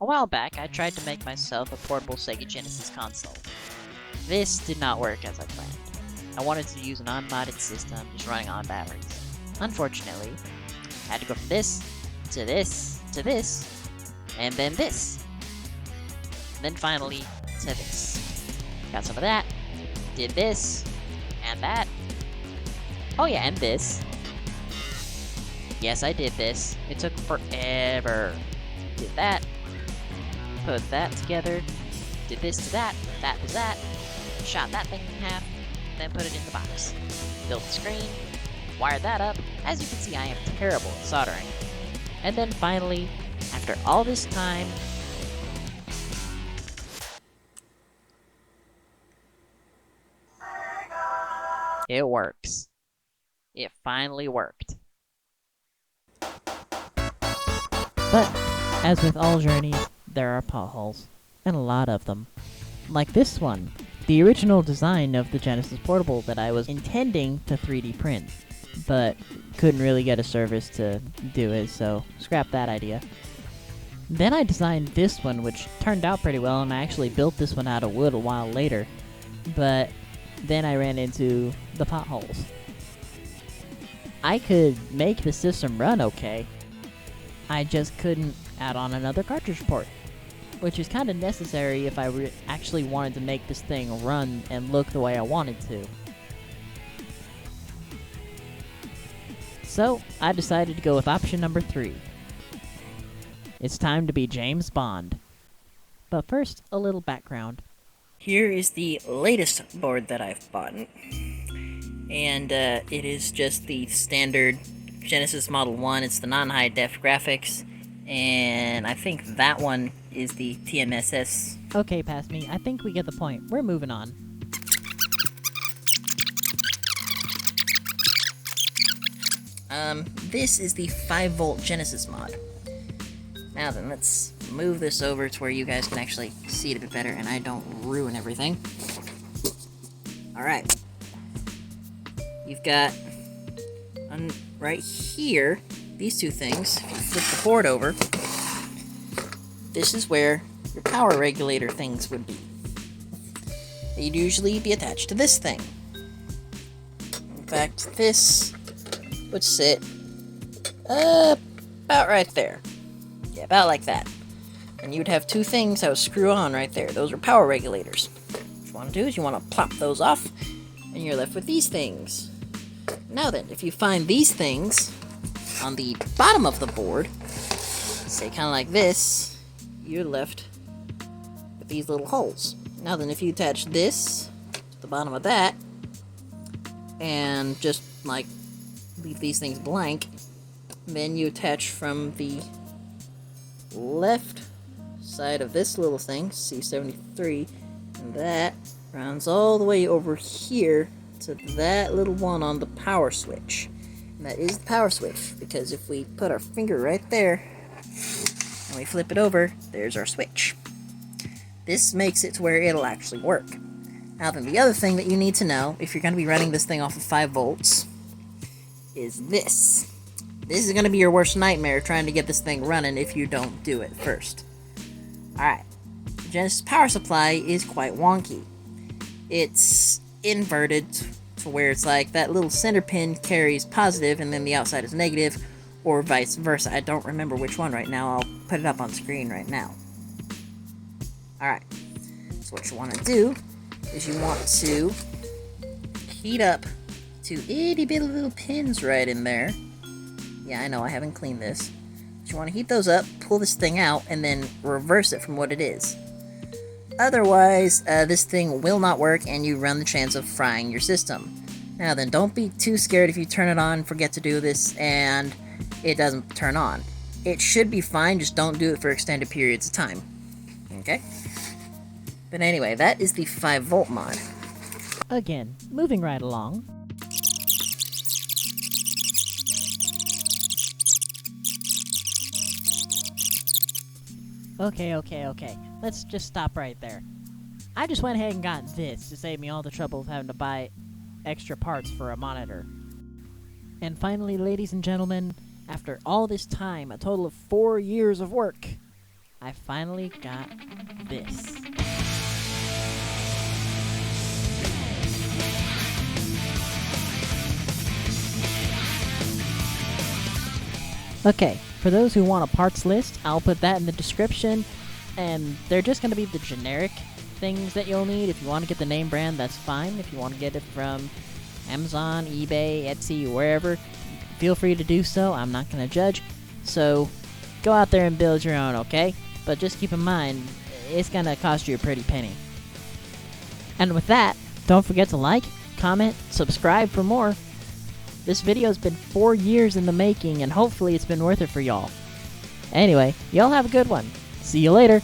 A while back, I tried to make myself a portable Sega Genesis console. This did not work as I planned. I wanted to use an unmodded system just running on batteries. Unfortunately, I had to go from this, to this, to this, and then this. And then finally, to this. Got some of that, did this, and that. Oh yeah, and this. Yes, I did this. It took forever. Did that. Put that together. Did this to that. That was that. Shot that thing in half. Then put it in the box. Built the screen. Wired that up. As you can see, I am terrible at soldering. And then finally, after all this time, it works. It finally worked. But, as with all journeys, there are potholes, and a lot of them. Like this one, the original design of the Genesis Portable that I was intending to 3D print, but couldn't really get a service to do it, so scrap that idea. Then I designed this one, which turned out pretty well, and I actually built this one out of wood a while later, but then I ran into the potholes. I could make the system run okay, I just couldn't add on another cartridge port, which is kind of necessary if I actually wanted to make this thing run and look the way I wanted to. So, I decided to go with option number 3. It's time to be James Bond. But first, a little background. Here is the latest board that I've bought, and it is just the standard Genesis Model 1. It's the non-high def graphics, and I think that one is the TMSS. Okay, past me. I think we get the point. We're moving on. This is the 5-volt Genesis mod. Now then, let's move this over to where you guys can actually see it a bit better and I don't ruin everything. Alright. You've got right here, these two things. If you flip the board over, this is where your power regulator things would be. They'd usually be attached to this thing. In fact, this would sit about right there. Yeah, about like that. And you'd have two things that would screw on right there. Those are power regulators. What you want to do is you want to plop those off, and you're left with these things. Now then, if you find these things on the bottom of the board, say kind of like this, you're left with these little holes. Now then, if you attach this to the bottom of that, and just like leave these things blank, then you attach from the left side of this little thing, C73, and that runs all the way over here to that little one on the power switch. And that is the power switch, because if we put our finger right there and we flip it over, there's our switch. This makes it to where it'll actually work. Now then, the other thing that you need to know, if you're going to be running this thing off of 5 volts, is this. This is going to be your worst nightmare, trying to get this thing running if you don't do it first. Alright, Genesis power supply is quite wonky. It's inverted to where it's like that little center pin carries positive and then the outside is negative, or vice versa. I don't remember which one right now. I'll put it up on screen right now. Alright, so what you want to do is you want to heat up two itty bitty little pins right in there. Yeah, I know, I haven't cleaned this. But you want to heat those up, pull this thing out, and then reverse it from what it is. Otherwise, this thing will not work, and you run the chance of frying your system. Now then, don't be too scared if you turn it on, forget to do this, and it doesn't turn on. It should be fine, just don't do it for extended periods of time. Okay? But anyway, that is the 5-volt mod. Again, moving right along. Okay. Let's just stop right there. I just went ahead and got this to save me all the trouble of having to buy extra parts for a monitor. And finally, ladies and gentlemen, after all this time, a total of 4 years of work, I finally got this. Okay, for those who want a parts list, I'll put that in the description, and they're just going to be the generic things that you'll need. If you want to get the name brand, that's fine. If you want to get it from Amazon, eBay, Etsy, wherever, feel free to do so. I'm not going to judge. So, go out there and build your own, okay? But just keep in mind, it's going to cost you a pretty penny. And with that, don't forget to like, comment, subscribe for more. This video's been 4 years in the making, and hopefully it's been worth it for y'all. Anyway, y'all have a good one. See you later.